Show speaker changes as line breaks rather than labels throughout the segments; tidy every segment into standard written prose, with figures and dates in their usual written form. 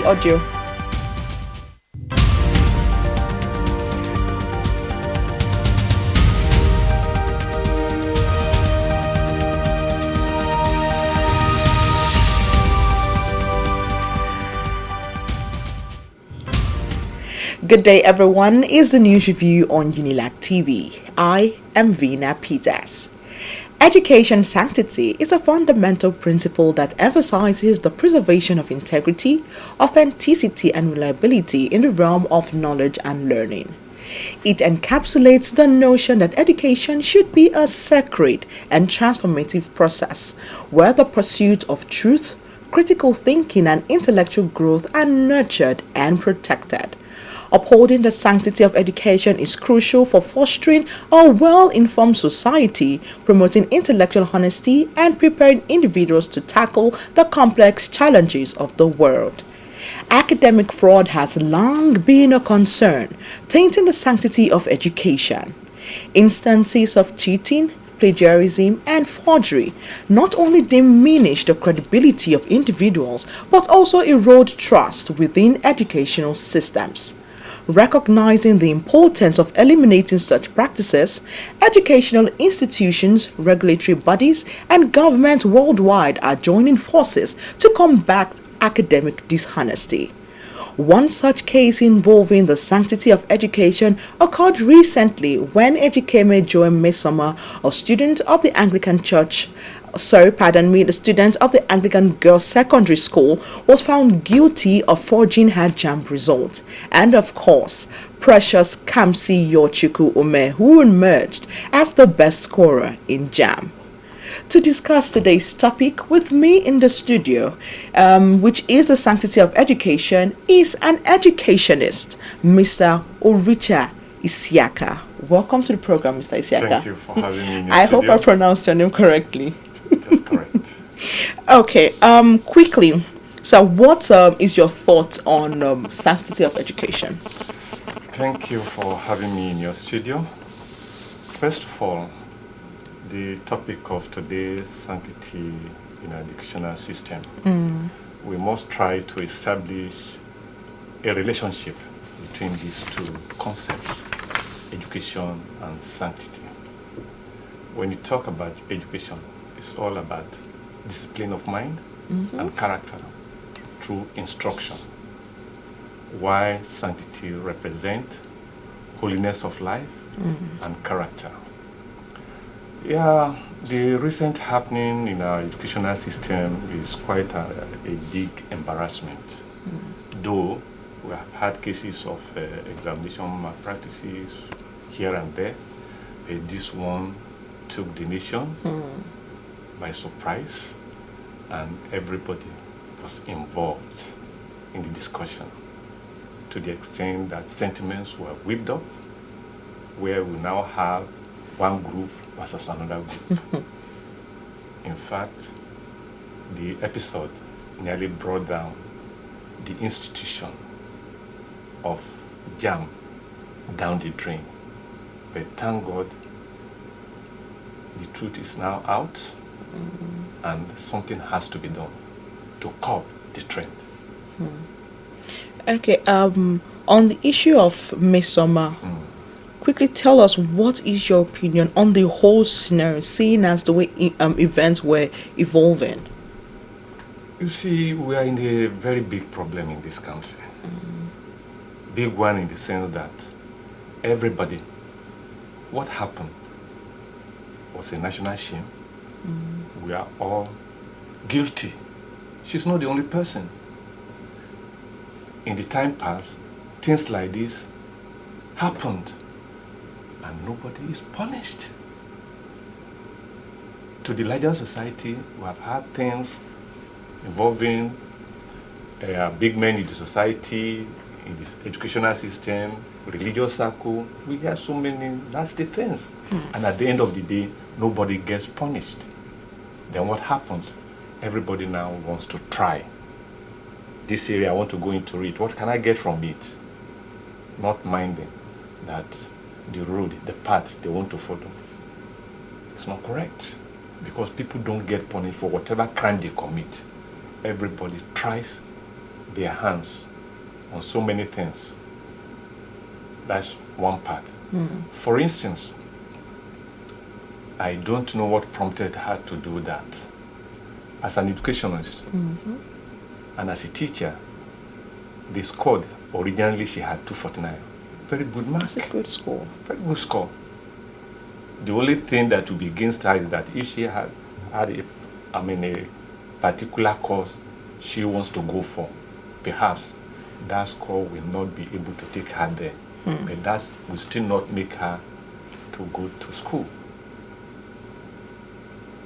the audio. Good day, everyone. Is the news review on Unilag TV. I am Vina Peters. Education sanctity is a fundamental principle that emphasizes the preservation of integrity, authenticity, and reliability in the realm of knowledge and learning. It encapsulates the notion that education should be a sacred and transformative process where the pursuit of truth, critical thinking, and intellectual growth are nurtured and protected. Upholding the sanctity of education is crucial for fostering a well-informed society, promoting intellectual honesty, and preparing individuals to tackle the complex challenges of the world. Academic fraud has long been a concern, tainting the sanctity of education. Instances of cheating, plagiarism, and forgery not only diminish the credibility of individuals but also erode trust within educational systems. Recognizing the importance of eliminating such practices, educational institutions, regulatory bodies, and governments worldwide are joining forces to combat academic dishonesty. One such case involving the sanctity of education occurred recently when Ejikeme Joe Mesoma, a student of the the student of the Anglican Girls Secondary School, was found guilty of forging her JAMB result. And of course, Precious Kamsi Yochuku Ome, who emerged as the best scorer in JAMB. To discuss today's topic with me in the studio, which is the sanctity of education, is an educationist, Mr. Oricha Isiaka. Welcome to the program, Mr. Isiaka.
Thank you for having me in your
I
studio.
hope I pronounced your name correctly.
That's correct.
Okay, quickly. So what is your thoughts on sanctity of education?
Thank you for having me in your studio. First of all, the topic of today's sanctity in our educational system. We must try to establish a relationship between these two concepts, education and sanctity. When you talk about education, it's all about discipline of mind and character through instruction, while sanctity represents holiness of life and character. Yeah, the recent happening in our educational system is quite a big embarrassment. Though we have had cases of examination malpractices here and there, but this one took the nation by surprise, and everybody was involved in the discussion to the extent that sentiments were whipped up, where we now have one group versus another group. In fact, the episode nearly brought down the institution of JAM down the drain. But thank God, the truth is now out, and something has to be done to curb the trend.
Okay, on the issue of Mesoma, quickly tell us what is your opinion on the whole scenario, seeing as the way events were evolving.
You see, we are in a very big problem in this country. Big one in the sense that everybody, what happened was a national shame. We are all guilty. She's not the only person. In the time past, things like this happened, and nobody is punished. To the larger society, we have had things involving big men in the society, in the educational system, religious circle. We have so many nasty things. And at the end of the day, nobody gets punished. Then what happens? Everybody now wants to try. This area, I want to go into it. What can I get from it? Not minding that the road, the path they want to follow, it's not correct. Because people don't get punished for whatever crime they commit. Everybody tries their hands on so many things. That's one part. For instance, I don't know what prompted her to do that. As an educationist and as a teacher, they scored. Originally, she had 249. Very good mark.
That's a good score.
Very good score. The only thing that would be against her is that if she had a particular course she wants to go for, perhaps that score will not be able to take her there. But that will still not make her to go to school.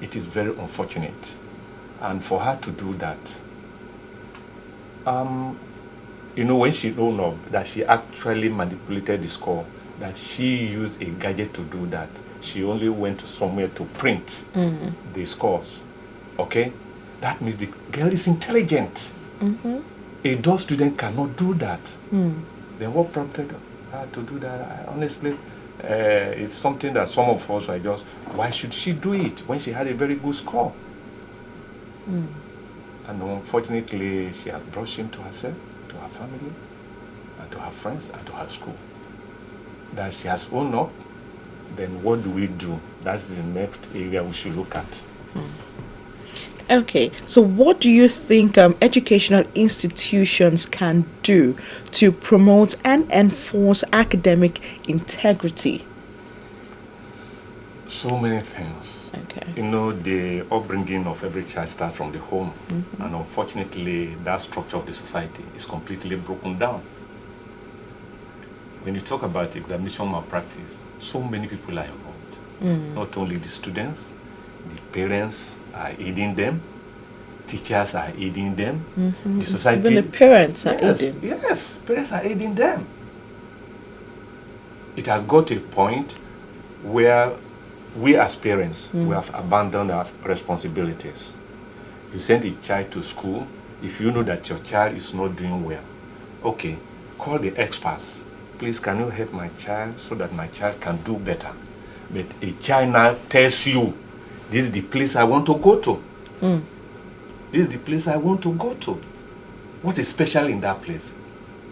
It is very unfortunate. And for her to do that, when she owned up that she actually manipulated the score, that she used a gadget to do that. She only went somewhere to print the scores. Okay? That means the girl is intelligent. A dull student cannot do that. Then what prompted her to do that? Honestly, it's something that some of us are just, why should she do it when she had a very good score? And unfortunately, she has brought shame to herself, to her family, and to her friends, and to her school. That she has owned up, then what do we do? That's the next area we should look at.
Okay, so what do you think educational institutions can do to promote and enforce academic integrity?
So many things.
Okay.
The upbringing of every child starts from the home. And unfortunately, that structure of the society is completely broken down. When you talk about examination malpractice, so many people are involved. Not only the students, the parents are aiding them, teachers are aiding them, the society.
Even the parents are aiding.
Yes, parents are aiding them. It has got to a point where we as parents, we have abandoned our responsibilities. You send a child to school, if you know that your child is not doing well, okay, call the experts. Please, can you help my child so that my child can do better? But a child now tells you, this is the place I want to go to. This is the place I want to go to. What is special in that place?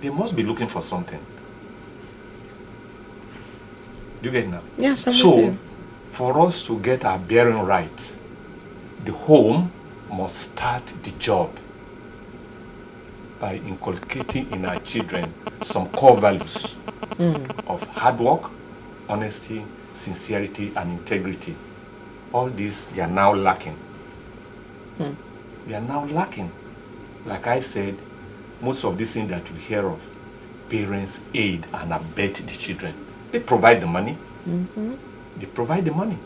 They must be looking for something. Do you get it now?
Yes, I'm with
So,
you.
for us to get our bearing right, the home must start the job by inculcating in our children some core values of hard work, honesty, sincerity, and integrity. All these, they are now lacking. They are now lacking. Like I said, most of these things that we hear of, parents aid and abet the children. They provide the money. They provide the money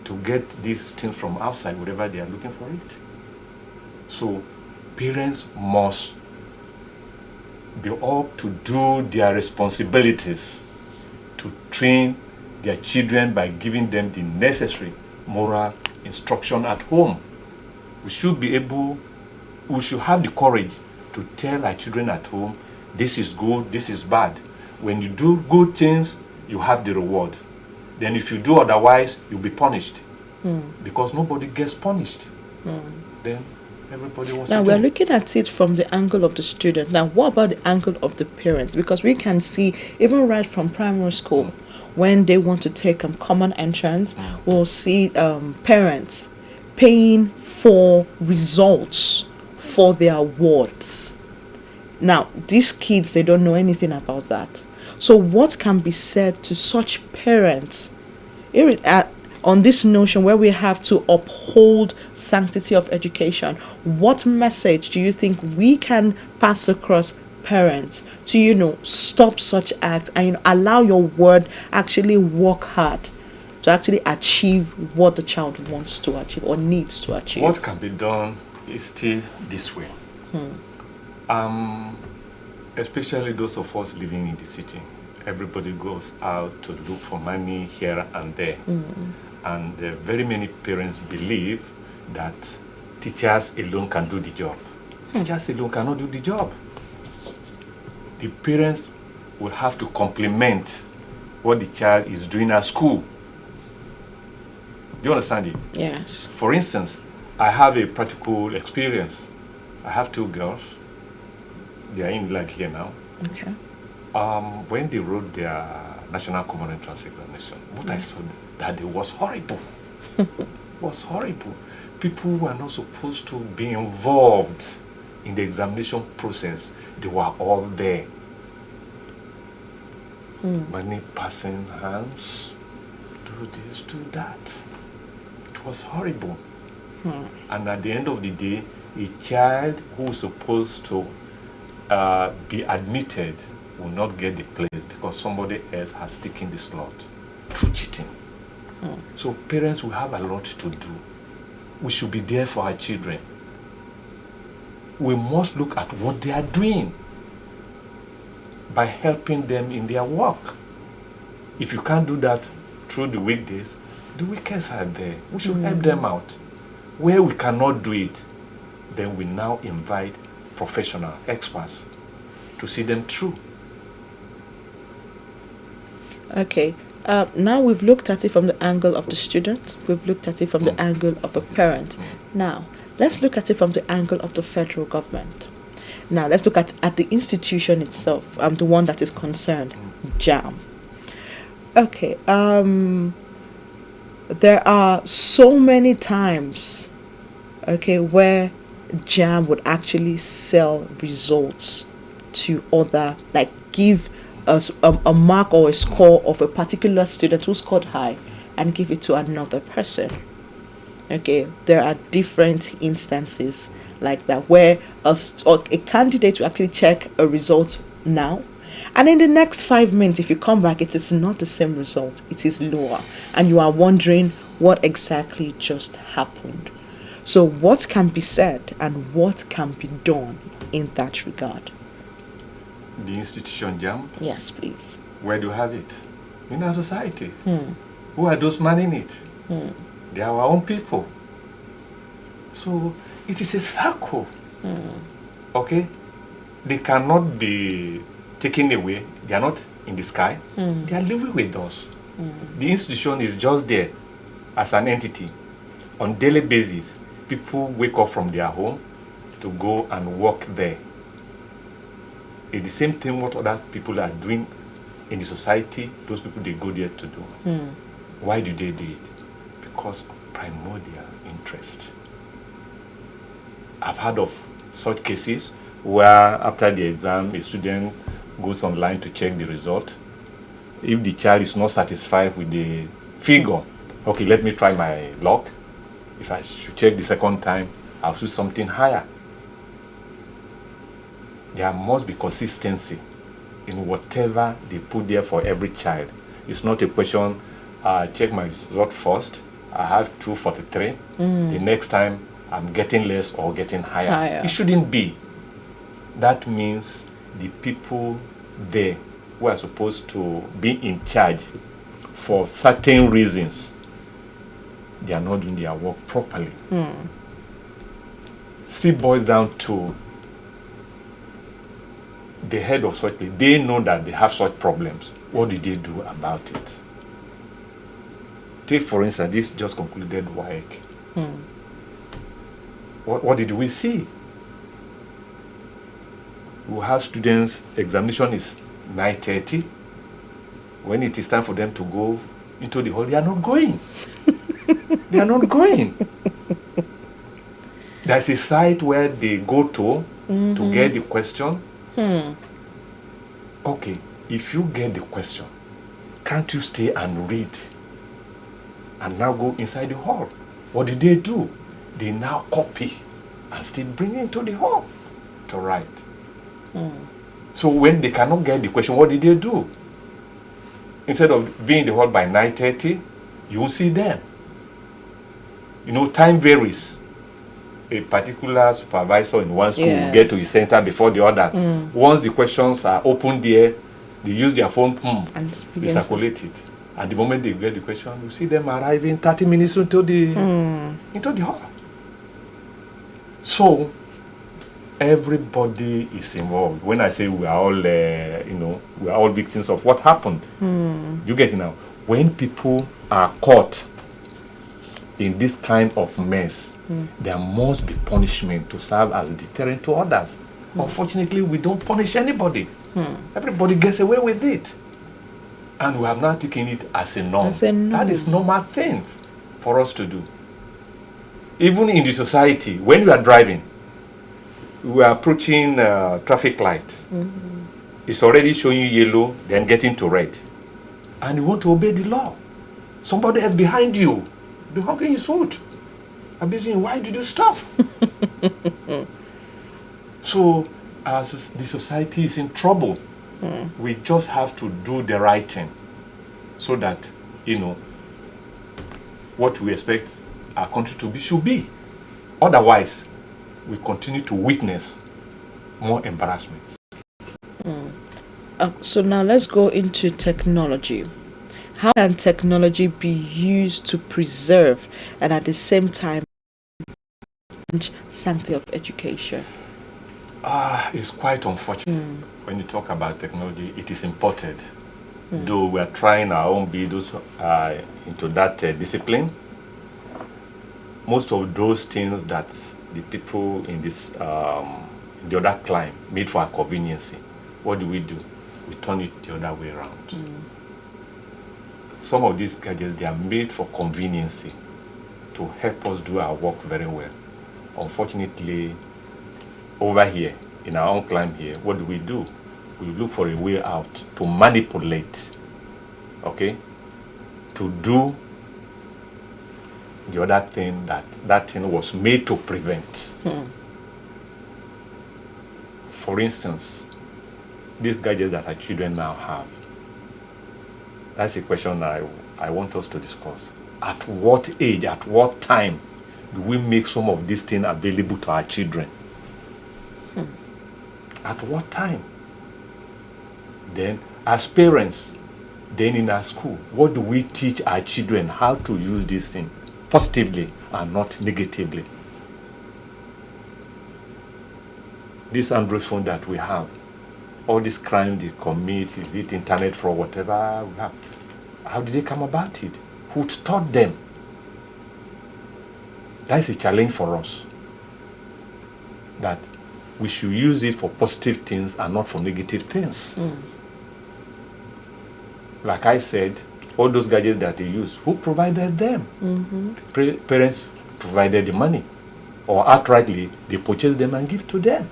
to get these things from outside, wherever they are looking for it. So parents must be up to do their responsibilities to train their children by giving them the necessary moral instruction at home. We should have the courage to tell our children at home, this is good, this is bad. When you do good things, you have the reward. Then if you do otherwise, you'll be punished. Because nobody gets punished. Then everybody wants
Now
to
we're
do.
looking at it from the angle of the student. Now what about the angle of the parents? Because we can see, even right from primary school, when they want to take common entrance, we'll see parents paying for results for their awards. Now, these kids, they don't know anything about that. So what can be said to such parents on this notion where we have to uphold sanctity of education? What message do you think we can pass across parents to, stop such acts and allow your word actually work hard to actually achieve what the child wants to achieve or needs to achieve?
What can be done is still this way. Especially those of us living in the city. Everybody goes out to look for money here and there. And very many parents believe that teachers alone can do the job. Teachers alone cannot do the job. The parents will have to complement what the child is doing at school. Do you understand it?
Yes.
For instance, I have a practical experience. I have two girls. they are in like here now.
Okay.
When they wrote their national common entrance examination, what I saw that it was horrible. Was horrible. People were not supposed to be involved in the examination process. They were all there. Many passing hands, do this, do that. It was horrible. And at the end of the day, a child who is supposed to be admitted will not get the place because somebody else has taken the slot through cheating. So parents will have a lot to do. We should be there for our children. We must look at what they are doing by helping them in their work. If you can't do that through the weekdays, the weekends are there. We should help them out. Where we cannot do it, then we now invite professional experts to see them through.
Okay. Now we've looked at it from the angle of the student. We've looked at it from the angle of a parent. Now, let's look at it from the angle of the federal government. Now, let's look at the institution itself. The one that is concerned, JAM. Okay. There are so many times, okay, where JAM would actually sell results to other, like give us a mark or a score of a particular student who scored high and give it to another person. Okay, there are different instances like that where a candidate will actually check a result now, and in the next 5 minutes, if you come back, it is not the same result, it is lower, and you are wondering what exactly just happened. So what can be said and what can be done in that regard?
The institution JAM,
Yes, please.
where do you have it? In our society. Who are those manning it? They are our own people. So it is a circle. Okay? They cannot be taken away. They are not in the sky. They are living with us. The institution is just there as an entity. On daily basis, people wake up from their home to go and work there. It's the same thing what other people are doing in the society. Those people, they go there to do. Why do they do it? Because of primordial interest. I've heard of such cases where after the exam, a student goes online to check the result. If the child is not satisfied with the figure, okay, let me try my luck. If I should check the second time, I'll choose something higher. There must be consistency in whatever they put there for every child. It's not a question, check my result first, I have 243. The next time I'm getting less or getting higher. It shouldn't be. That means the people there who are supposed to be in charge for certain reasons, they are not doing their work properly. Still boils down to the head of such place. They know that they have such problems. What did they do about it? Take, for instance, this just concluded WAEC. What did we see? We have students, examination is 9:30. When it is time for them to go into the hall, they are not going. They are not going. There's a site where they go to get the question. Okay, if you get the question, can't you stay and read and now go inside the hall? What did they do? They now copy and still bring it to the hall to write. So when they cannot get the question, what did they do? Instead of being in the hall by 9:30, you won't see them. You know, time varies. A particular supervisor in one school will get to the center before the other. Once the questions are open there, they use their phone and they circulate it. And the moment they get the question, you see them arriving 30 minutes into the hall. So everybody is involved. When I say we are all, we are all victims of what happened. You get it now? When people are caught in this kind of mess, there must be punishment to serve as a deterrent to others. Unfortunately, we don't punish anybody. Everybody gets away with it. And we have now taken it as a norm. That is normal thing for us to do. Even in the society, when we are driving, we are approaching traffic light. It's already showing you yellow, then getting to red. And you want to obey the law. Somebody else behind you, be honking his foot. Abusing you, why did you stop? So, as the society is in trouble, we just have to do the right thing so that, what we expect our country to be should be. Otherwise, we continue to witness more embarrassments.
So now let's go into technology. How can technology be used to preserve and at the same time sanctity of education?
It's quite unfortunate. When you talk about technology, it is imported. Though we are trying our own builds into that discipline, most of those things that the people in this the other clime made for our convenience, what do? We turn it the other way around. Some of these gadgets, they are made for convenience to help us do our work very well. Unfortunately, over here, in our own clime here, what do? We look for a way out to manipulate, okay? To do the other thing that thing was made to prevent. For instance, these gadgets that our children now have, that's a question I want us to discuss. At what age, at what time do we make some of these things available to our children? At what time? Then, as parents, then in our school, what do we teach our children how to use this thing positively and not negatively? This Android phone that we have, all this crime they commit, is it internet fraud, whatever we have, how did they come about it? Who taught them? That's a challenge for us. That we should use it for positive things and not for negative things. Like I said, all those gadgets that they use, who provided them? Parents provided the money, or outrightly they purchase them and give to them.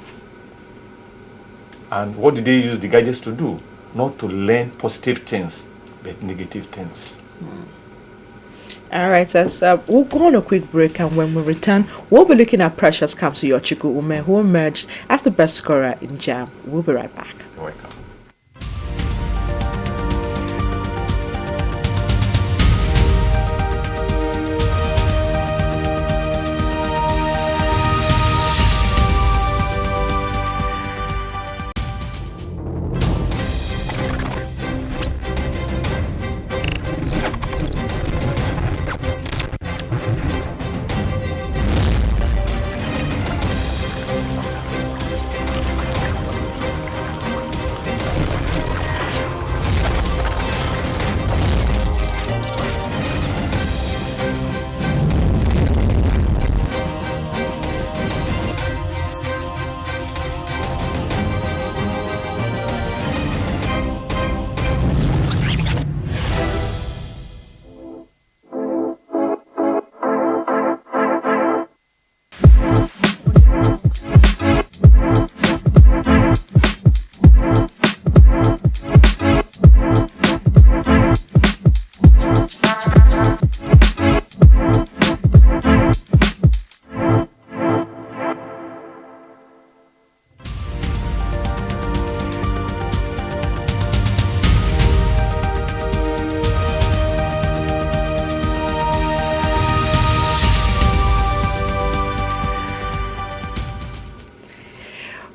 And what did they use the gadgets to do? Not to learn positive things, but negative things.
All right, so we'll go on a quick break, and when we return, we'll be looking at Precious Kamsi Ume, who emerged as the best scorer in JAM. We'll be right back.
You're welcome.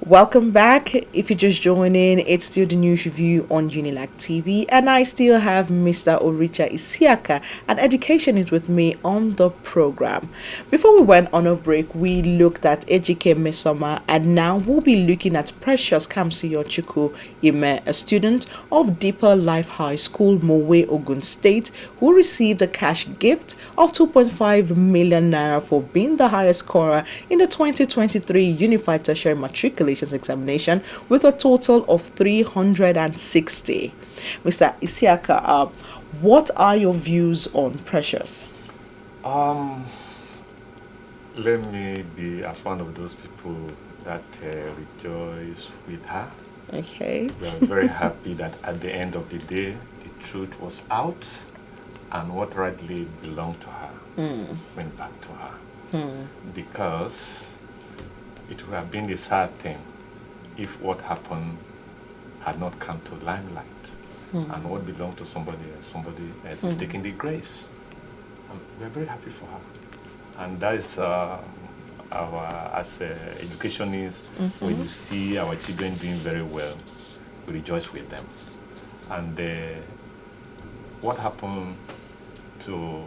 Welcome back. If you just joined in, it's still the news review on Unilag TV, and I still have Mr. Oricha Isiaka, and Education is with me on the program. Before we went on a break, we looked at Ejike Mesoma, and now we'll be looking at Precious Kamsiyochukwu Ime, a student of Deeper Life High School, Mowe, Ogun State, who received a cash gift of 2.5 million naira for being the highest scorer in the 2023 Unified Tertiary Matriculation relations examination with a total of 360. Mr. Isiaka, what are your views on pressures?
Let me be as one of those people that rejoice with her.
Okay.
We are very happy that at the end of the day, the truth was out, and what rightly belonged to her went back to her. Because it would have been a sad thing if what happened had not come to limelight, and what belonged to somebody else is taking the grace. And we are very happy for her. And that is our, as educationists, when you see our children doing very well, we rejoice with them. And what happened to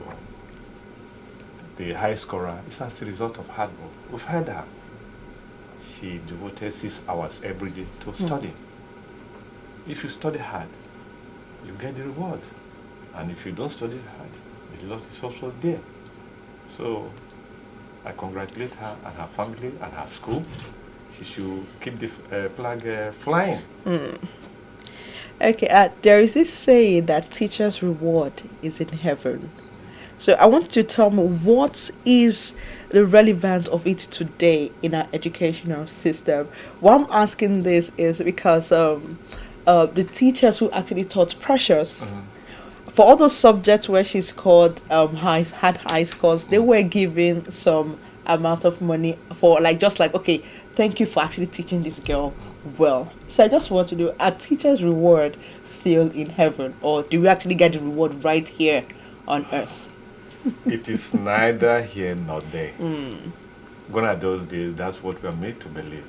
the high scorer is as a result of hard work. We've heard her. She devoted 6 hours every day to study. If you study hard, you get the reward. And if you don't study hard, the result is also there. So I congratulate her and her family and her school. She should keep the flag flying.
Okay, there is this saying that teacher's reward is in heaven. So I want you to tell me what is the relevance of it today in our educational system. Why I'm asking this is because the teachers who actually taught Precious, for all those subjects where she scored had high scores, they were given some amount of money for okay, thank you for actually teaching this girl well. So I just want to know, are teachers' reward still in heaven, or do we actually get the reward right here on earth?
It is neither here nor there. Gone are those days, that's what we are made to believe.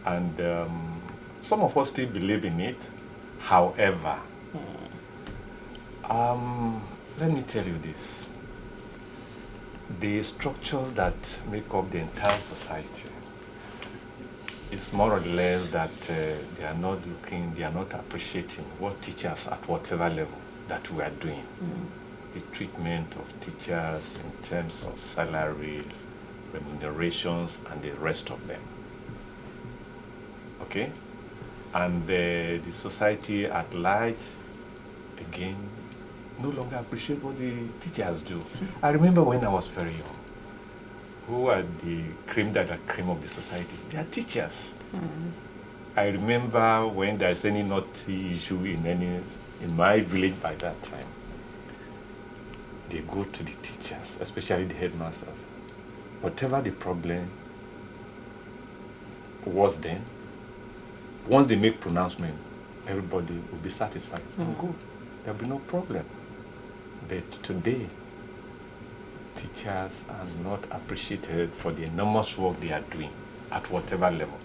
And some of us still believe in it. However, let me tell you this. The structures that make up the entire society is more or less that they are not appreciating what teachers at whatever level that we are doing. The treatment of teachers in terms of salaries, remunerations, and the rest of them. Okay? And the society at large, again, no longer appreciate what the teachers do. I remember when I was very young, who are the cream de la cream of the society? They are teachers. I remember when there's any naughty issue in my village by that time, they go to the teachers, especially the headmasters. Whatever the problem was then, once they make pronouncement, everybody will be satisfied and good. There'll be no problem. But today, teachers are not appreciated for the enormous work they are doing at whatever level.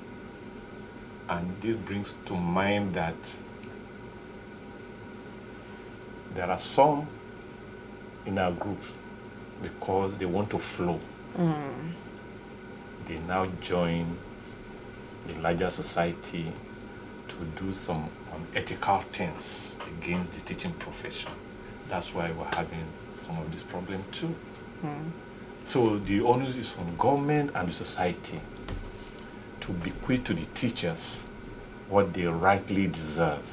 And this brings to mind that there are some in our groups, because they want to flow, they now join the larger society to do some unethical things against the teaching profession. That's why we're having some of this problem too. So the onus is on government and the society to bequeath to the teachers what they rightly deserve.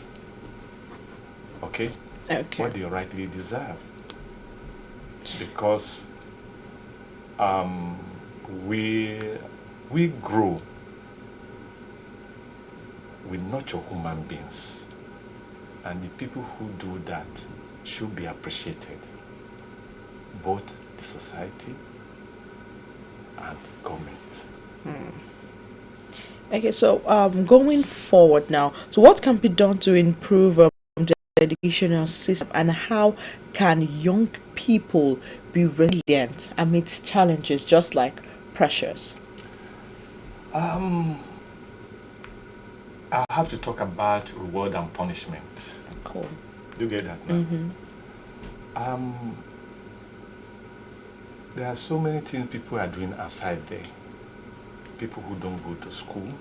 Okay? What they rightly deserve. Because we grow, we nurture human beings, and the people who do that should be appreciated, both the society and government.
Okay, so going forward now, so what can be done to improve the educational system, and how can young people be resilient amidst challenges just like pressures?
I have to talk about reward and punishment.
Cool.
Do you get that now? There are so many things people are doing outside there. People who don't go to school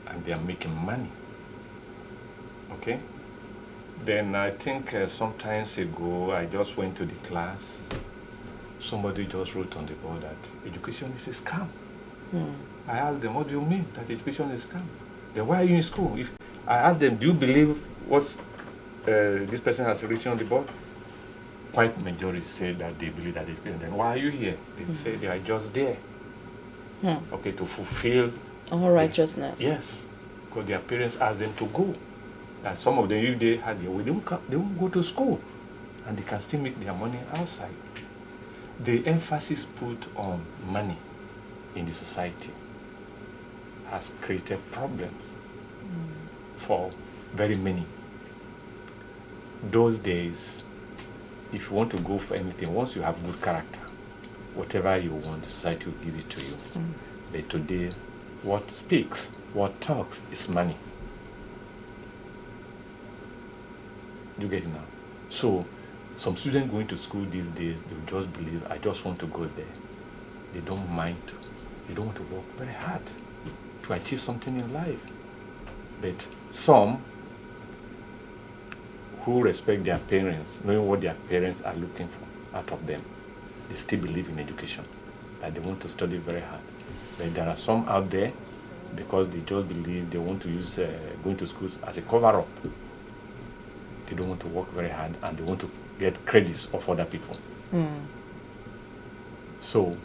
and they are making money. Okay? Then I think some times ago I just went to the class. Somebody just wrote on the board that education is a scam. I asked them, what do you mean that education is scam? Then why are you in school? If I asked them, do you believe what this person has written on the board? Quite majority say that they believe that education. Then why are you here? They say they are just there. Okay, to fulfill
all righteousness.
Yes, because their parents asked them to go. And some of them, if they had their way, they won't go to school, and they can still make their money outside. The emphasis put on money in the society has created problems for very many. Those days, if you want to go for anything, once you have good character, whatever you want, society will give it to you. But today, what speaks, what talks is money. You get it now? So, some students going to school these days, they just believe, I just want to go there. They don't mind, they don't want to work very hard to achieve something in life. But some who respect their parents, knowing what their parents are looking for out of them, they still believe in education, that they want to study very hard. But there are some out there, because they just believe they want to use going to schools as a cover-up. They don't want to work very hard, and they want to get credits of other people. So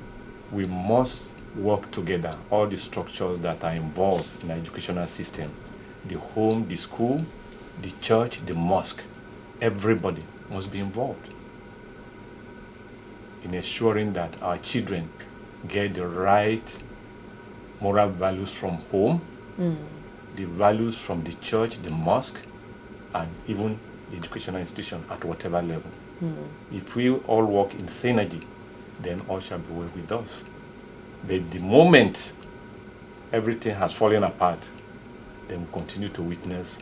we must work together, all the structures that are involved in the educational system, the home, the school, the church, the mosque, everybody must be involved in ensuring that our children get the right moral values from home, the values from the church, the mosque, and even the educational institution at whatever level. If we all work in synergy, then all shall be well with us. But the moment everything has fallen apart, then we continue to witness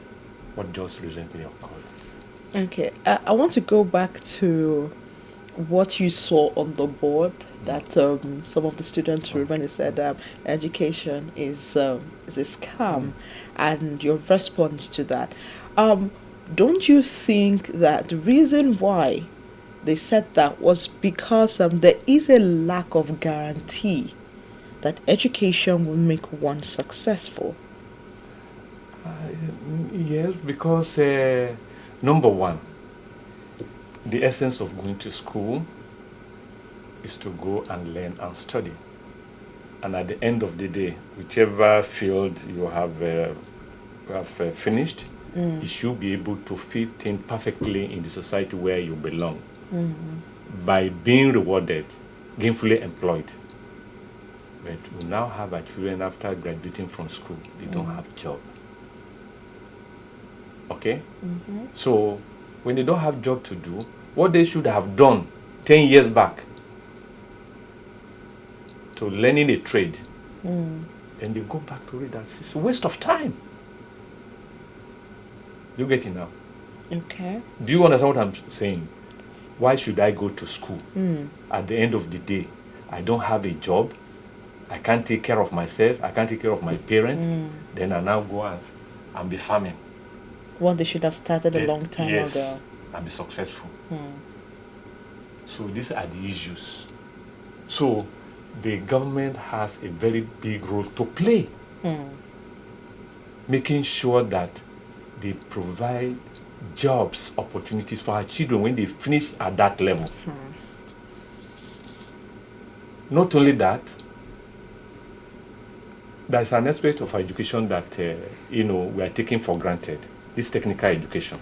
what just recently occurred.
Okay, I want to go back to what you saw on the board, that some of the students when they said education is a scam, and your response to that. Don't you think that the reason why they said that was because there is a lack of guarantee that education will make one successful?
Yes, because number one, the essence of going to school is to go and learn and study. And at the end of the day, whichever field you have finished, you should be able to fit in perfectly in the society where you belong by being rewarded, gainfully employed. But we now have our children after graduating from school, they don't have a job. Okay? So when they don't have job to do, what they should have done 10 years back to learning a trade, then they go back to it. It's a waste of time. You get it now?
Okay.
Do you understand what I'm saying? Why should I go to school? At the end of the day, I don't have a job. I can't take care of myself. I can't take care of my parents. Then I now go and be farming.
What they should have started a long time ago.
And be successful. So these are the issues. So the government has a very big role to play, making sure that they provide jobs, opportunities for our children when they finish at that level. Not only that, there's an aspect of education that we are taking for granted. This technical education.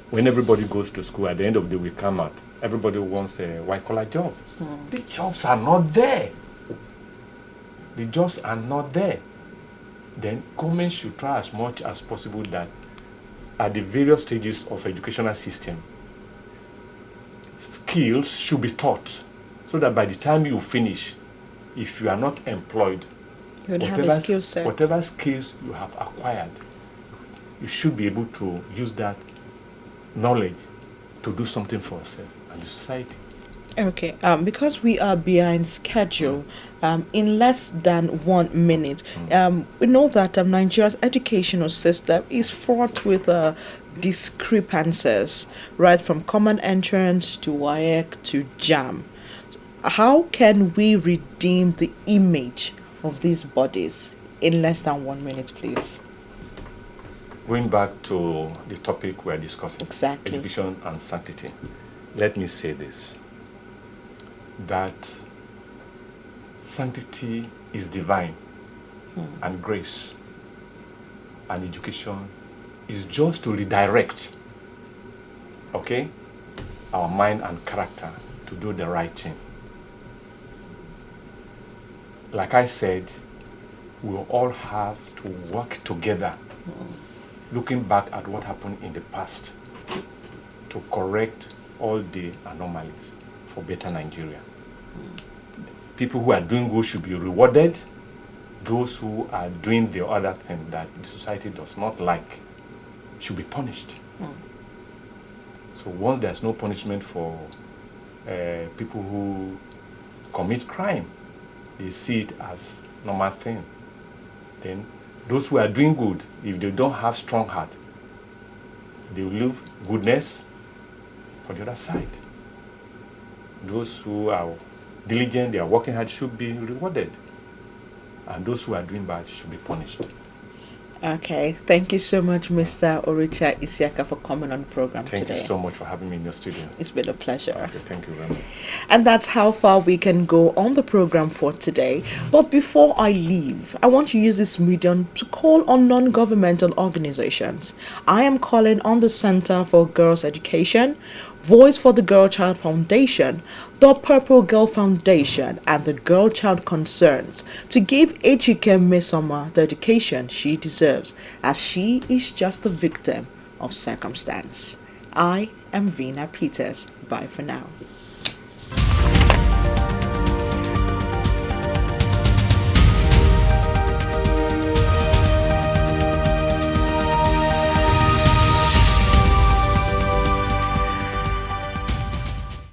When everybody goes to school, at the end of the day we come out, everybody wants a white-collar job. The jobs are not there. The jobs are not there. Then government should try as much as possible that at the various stages of educational system, skills should be taught so that by the time you finish, if you are not employed,
you would have a skill set.
Whatever skills you have acquired, you should be able to use that knowledge to do something for yourself and the society.
Okay, because we are behind schedule, in less than 1 minute, we know that Nigeria's educational system is fraught with discrepancies, right from common entrance to WAEC to JAM. How can we redeem the image of these bodies in less than 1 minute, please?
Going back to the topic we're discussing,
Exactly.
education and sanctity, let me say this, that sanctity is divine and grace, and education is just to redirect, okay, our mind and character to do the right thing. Like I said, we'll all have to work together, looking back at what happened in the past, to correct all the anomalies for better Nigeria. People who are doing good should be rewarded. Those who are doing the other thing that the society does not like should be punished. So once there's no punishment for people who commit crime, they see it as normal thing. Then those who are doing good, if they don't have strong heart, they will leave goodness for the other side. Those who are diligent, they are working hard, should be rewarded. And those who are doing bad should be punished.
Okay, thank you so much, Mr. Oricha Isiaka, for coming on the program today.
Thank you so much for having me in your studio.
It's been a pleasure.
Okay, thank you very much.
And that's how far we can go on the program for today. But before I leave, I want to use this medium to call on non-governmental organizations. I am calling on the Center for Girls' Education, Voice for the Girl Child Foundation, the Purple Girl Foundation, and the Girl Child Concerns to give Ejike Mesoma the education she deserves, as she is just a victim of circumstance. I am Vina Peters. Bye for now.